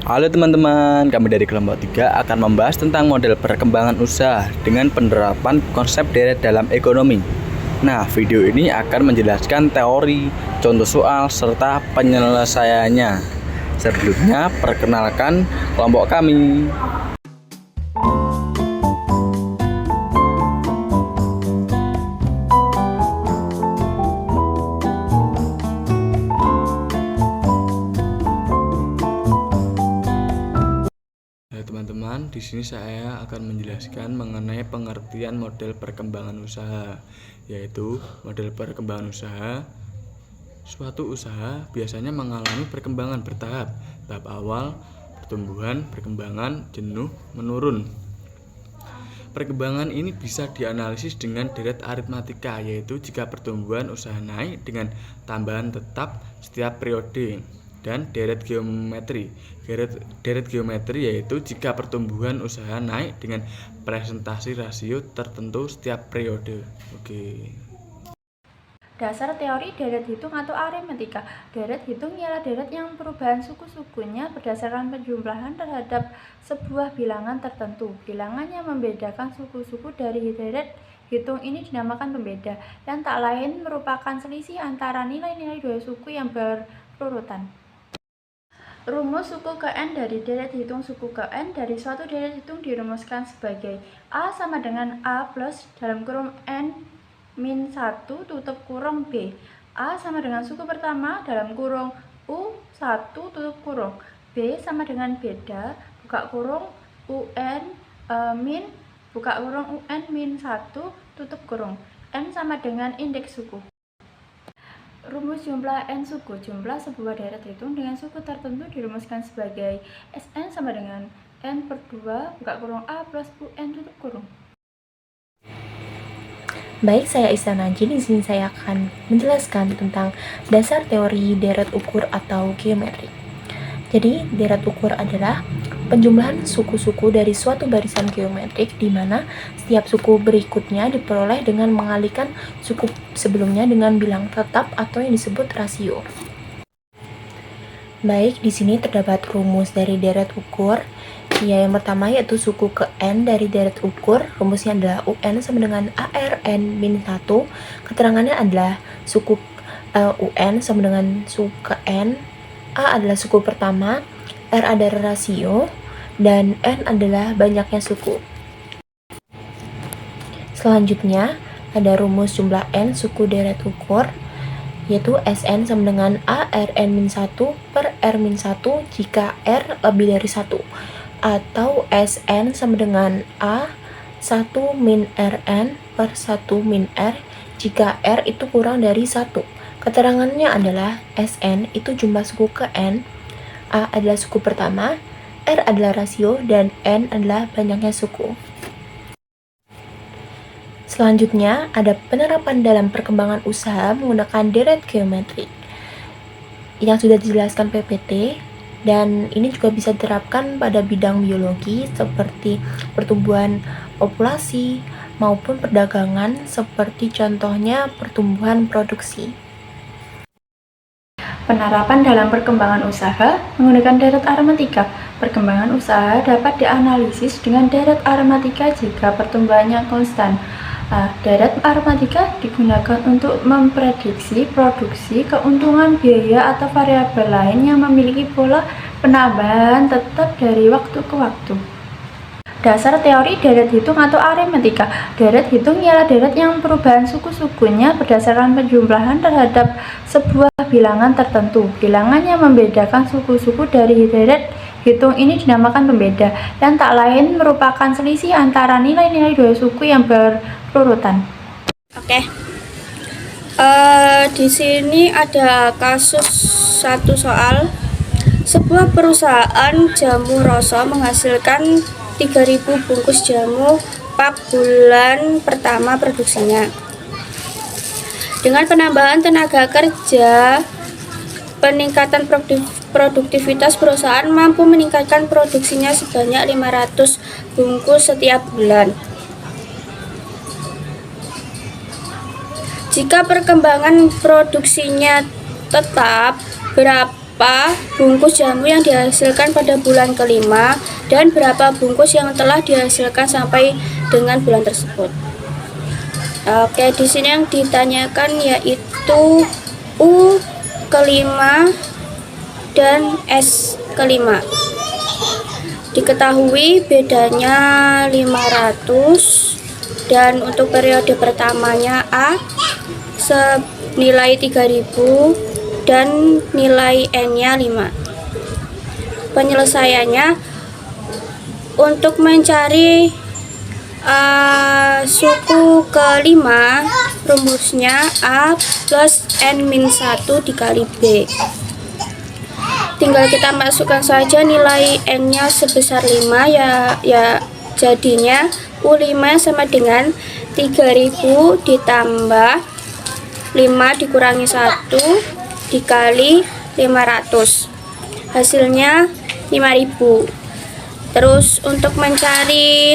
Halo teman-teman, kami dari kelompok 3 akan membahas tentang model perkembangan usaha dengan penerapan konsep deret dalam ekonomi. Nah, video ini akan menjelaskan teori, contoh soal, serta penyelesaiannya. Sebelumnya, perkenalkan kelompok kami. Teman-teman, di sini saya akan menjelaskan mengenai pengertian model perkembangan usaha, yaitu model perkembangan usaha. Suatu usaha biasanya mengalami perkembangan bertahap. Tahap awal, pertumbuhan, perkembangan, jenuh, menurun. Perkembangan ini bisa dianalisis dengan deret aritmatika, yaitu jika pertumbuhan usaha naik dengan tambahan tetap setiap periode, dan deret geometri. Deret geometri yaitu jika pertumbuhan usaha naik dengan presentasi rasio tertentu setiap periode. Oke. Dasar teori deret hitung atau aritmatika. Deret hitung ialah deret yang perubahan suku-sukunya berdasarkan penjumlahan terhadap sebuah bilangan tertentu. Bilangan yang membedakan suku-suku dari deret hitung ini dinamakan pembeda, yang tak lain merupakan selisih antara nilai-nilai dua suku yang berurutan. Rumus suku ke N dari deret hitung suku ke N dari suatu deret hitung dirumuskan sebagai A sama dengan A plus dalam kurung N min 1 tutup kurung B. A sama dengan suku pertama dalam kurung U1 tutup kurung. B sama dengan beda buka kurung UN min buka kurung UN min 1 tutup kurung. N sama dengan indeks suku. Rumus jumlah N suku. Jumlah sebuah deret hitung dengan suku tertentu dirumuskan sebagai Sn sama dengan N per 2 buka kurung A plus UN tutup kurung. Baik, saya Istana Najin. Di sini saya akan menjelaskan tentang dasar teori deret ukur atau geometri. Jadi, deret ukur adalah penjumlahan suku-suku dari suatu barisan geometrik di mana setiap suku berikutnya diperoleh dengan mengalihkan suku sebelumnya dengan bilang tetap atau yang disebut rasio. Baik, di sini terdapat rumus dari deret ukur. Yang pertama yaitu suku ke N dari deret ukur. Rumusnya adalah UN sama dengan ARN min 1. Keterangannya adalah suku UN sama dengan suku ke N. A adalah suku pertama, R adalah rasio, dan N adalah banyaknya suku. Selanjutnya, ada rumus jumlah N suku deret ukur, yaitu Sn sama dengan ARN-1 per R-1 jika R lebih dari 1, atau Sn sama dengan A1 min Rn per 1 min R jika R itu kurang dari 1. Keterangannya adalah Sn itu jumlah suku ke N, A adalah suku pertama, R adalah rasio, dan N adalah banyaknya suku. Selanjutnya, ada penerapan dalam perkembangan usaha menggunakan deret geometrik yang sudah dijelaskan PPT, dan ini juga bisa diterapkan pada bidang biologi seperti pertumbuhan populasi maupun perdagangan, seperti contohnya pertumbuhan produksi. Penerapan dalam perkembangan usaha menggunakan deret aritmatika. Perkembangan usaha dapat dianalisis dengan deret aritmatika jika pertumbuhannya konstan. Deret aritmatika digunakan untuk memprediksi produksi, keuntungan, biaya, atau variabel lain yang memiliki pola penambahan tetap dari waktu ke waktu. Dasar teori deret hitung atau aritmatika. Deret hitung ialah deret yang perubahan suku-sukunya berdasarkan penjumlahan terhadap sebuah bilangan tertentu. Bilangan yang membedakan suku-suku dari deret hitung ini dinamakan pembeda, yang tak lain merupakan selisih antara nilai-nilai dua suku yang berurutan. Oke. Di sini ada kasus satu soal. Sebuah perusahaan jamu rasa menghasilkan 3.000 bungkus jamu per bulan pertama produksinya. Dengan penambahan tenaga kerja, peningkatan produktivitas perusahaan mampu meningkatkan produksinya sebanyak 500 bungkus setiap bulan. Jika perkembangan produksinya tetap, berupa bungkus jamu yang dihasilkan pada bulan kelima dan berapa bungkus yang telah dihasilkan sampai dengan bulan tersebut. Oke, di sini yang ditanyakan yaitu U kelima dan S kelima. Diketahui bedanya 500 dan untuk periode pertamanya A senilai 3000 dan nilai N-nya 5. Penyelesaiannya untuk mencari suku kelima, rumusnya A plus N-1 dikali B. Tinggal kita masukkan saja nilai N-nya sebesar 5 ya jadinya U5 sama dengan 3000 ditambah 5 dikurangi 1 dikali 500. Hasilnya 5000. Terus untuk mencari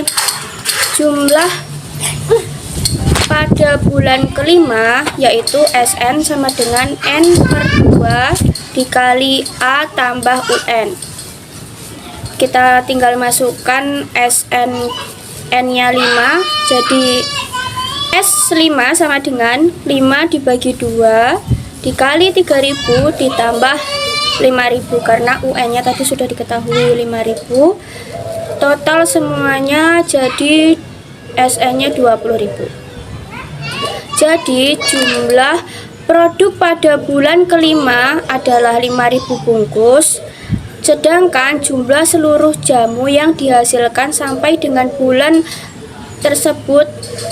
jumlah pada bulan kelima yaitu Sn sama dengan N per 2 dikali A tambah UN. Kita tinggal masukkan Sn N-nya 5, jadi S5 sama dengan 5 dibagi 2 dikali 3000 ditambah 5000 karena UN-nya tadi sudah diketahui 5000. Total semuanya jadi Sn-nya 20.000. Jadi jumlah produk pada bulan kelima adalah 5.000 bungkus, sedangkan jumlah seluruh jamu yang dihasilkan sampai dengan bulan tersebut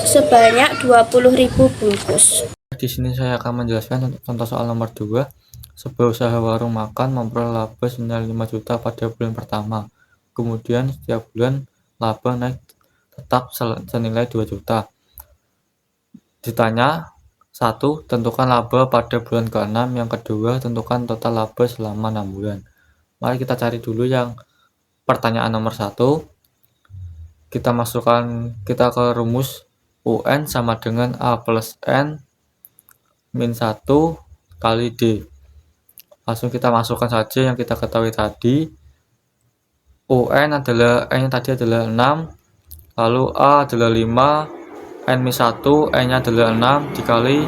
sebanyak 20.000 bungkus. Di sini saya akan menjelaskan untuk contoh soal nomor 2. Sebuah usaha warung makan memperoleh laba senilai 5 juta pada bulan pertama. Kemudian setiap bulan laba naik tetap senilai 2 juta. Ditanya, 1. Tentukan laba pada bulan ke-6. Yang kedua, tentukan total laba selama 6 bulan. Mari kita cari dulu yang pertanyaan nomor 1. Kita ke rumus UN sama dengan A plus N min 1 kali D. Langsung kita masukkan saja yang kita ketahui tadi. UN adalah N-nya tadi adalah 6, lalu A adalah 5, N-1, N-nya adalah 6 dikali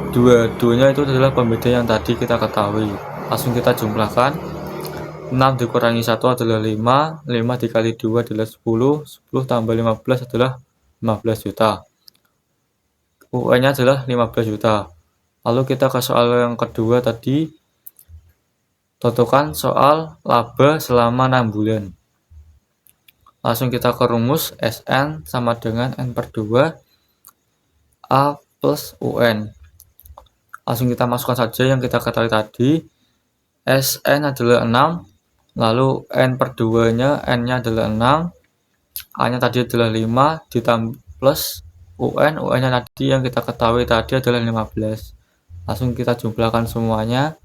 2. 2-nya itu adalah pembeda yang tadi kita ketahui. Langsung kita jumlahkan. 6 dikurangi 1 adalah 5, 5 dikali 2 adalah 10, 10 tambah 15 adalah 15 juta. UN-nya adalah 15 juta. Lalu kita ke soal yang kedua tadi. Tentukan soal laba selama 6 bulan. Langsung kita ke rumus Sn sama dengan N per 2 A plus UN. Langsung kita masukkan saja yang kita ketahui tadi. Sn adalah 6, lalu N per 2 nya N-nya adalah 6, A-nya tadi adalah 5 ditambah plus UN, UN-nya tadi yang kita ketahui tadi adalah 15. Langsung kita jumlahkan semuanya.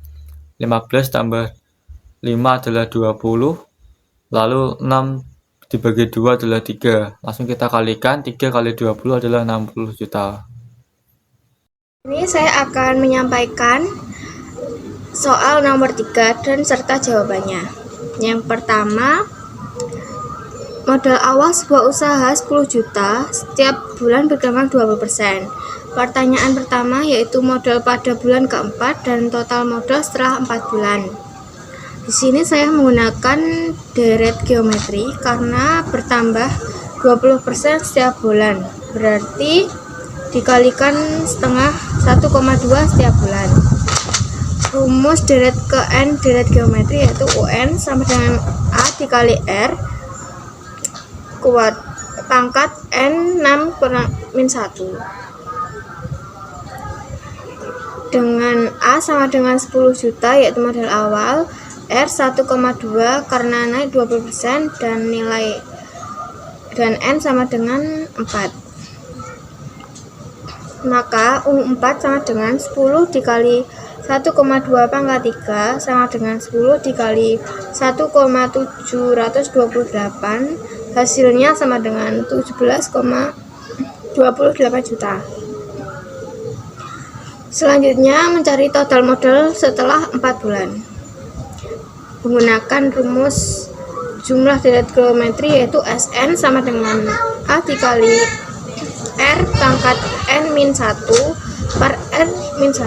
15 tambah 5 adalah 20, lalu 6 dibagi 2 adalah 3. Langsung kita kalikan, 3 kali 20 adalah 60 juta. Ini saya akan menyampaikan soal nomor 3 dan serta jawabannya. Yang pertama, modal awal sebuah usaha 10 juta, setiap bulan berkembang 20%. Pertanyaan pertama yaitu modal pada bulan keempat dan total modal setelah 4 bulan. Di sini saya menggunakan deret geometri karena bertambah 20% setiap bulan. Berarti dikalikan setengah 1,2 setiap bulan. Rumus deret ke N deret geometri yaitu UN sama dengan A dikali R kuat pangkat N 6 kurang min 1. Dengan A sama dengan 10 juta yaitu modal awal, R 1,2 karena naik 20% dan N sama dengan 4. Maka U4 sama dengan 10 dikali 1,2 pangkat 3 sama dengan 10 dikali 1,728, hasilnya sama dengan 17,28 juta. Selanjutnya mencari total modal setelah 4 bulan. menggunakan rumus jumlah deret geometri, yaitu Sn sama dengan A dikali R pangkat N-1 per R-1.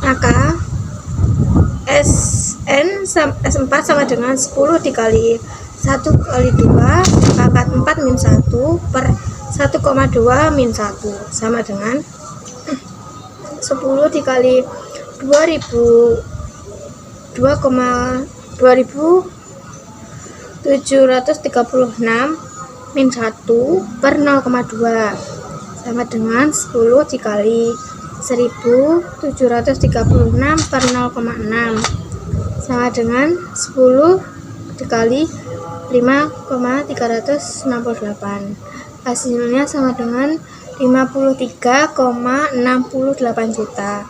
Maka S4 sama dengan 10 dikali 1 kali 2 pangkat 4 min 1 per 1,2 min 1 sama dengan 10 dikali 2736 min 1 per 0,2 sama dengan 10 dikali 1736 per 0,6 sama dengan 10 dikali 5,368. Hasilnya sama dengan 53,68 juta.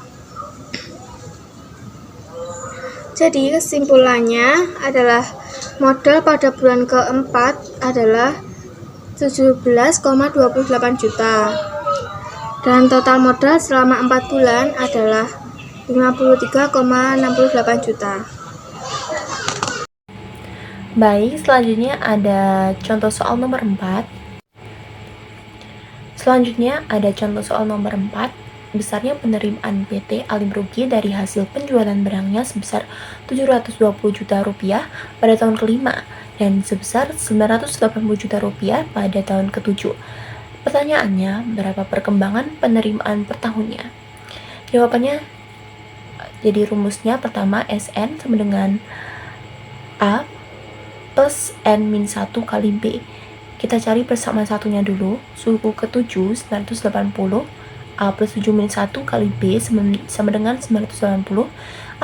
Jadi kesimpulannya adalah modal pada bulan keempat adalah 17,28 juta. Dan total modal selama 4 bulan adalah 53,68 juta. Baik, selanjutnya ada contoh soal nomor 4. Besarnya penerimaan PT Alim Rugi dari hasil penjualan barangnya sebesar 720 juta rupiah pada tahun kelima dan sebesar 980 juta rupiah pada tahun ketujuh. Pertanyaannya, berapa perkembangan penerimaan per tahunnya? Jawabannya, jadi rumusnya pertama Sn sama dengan A plus N-1 kali B. Kita cari persamaan satunya dulu. Suku ke-7 980, A plus 7 min 1 kali B sama dengan 980,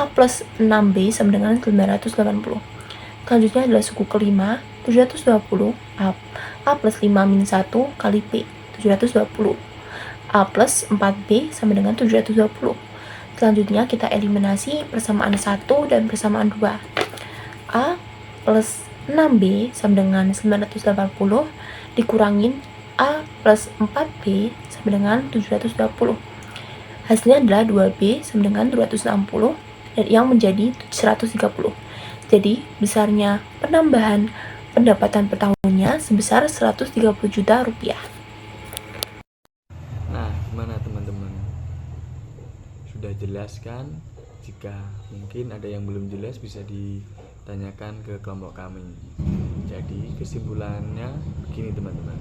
A plus 6B sama dengan 980. Selanjutnya adalah suku kelima 720, A plus 5 min 1 kali B 720, A plus 4B sama dengan 720. Selanjutnya kita eliminasi persamaan 1 dan persamaan 2. A plus 6B sama dengan 980 dikurangin A plus 4B sama dengan 720. Hasilnya adalah 2B sama dengan 260 dan yang menjadi 130. Jadi besarnya penambahan pendapatan per tahunnya sebesar 130 juta rupiah. Nah, gimana teman-teman? Sudah jelas kan? Jika mungkin ada yang belum jelas bisa ditanyakan ke kelompok kami. Jadi kesimpulannya begini teman-teman.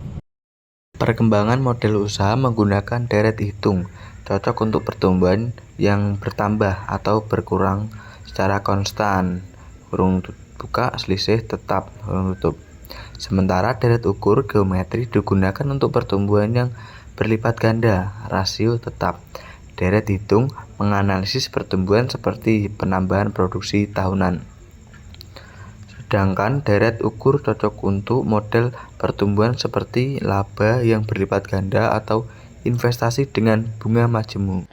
Perkembangan model usaha menggunakan deret hitung cocok untuk pertumbuhan yang bertambah atau berkurang secara konstan. Kurung buka selisih tetap kurung tutup. Sementara deret ukur geometri digunakan untuk pertumbuhan yang berlipat ganda, rasio tetap. Deret hitung menganalisis pertumbuhan seperti penambahan produksi tahunan. Sedangkan deret ukur cocok untuk model pertumbuhan seperti laba yang berlipat ganda atau investasi dengan bunga majemuk.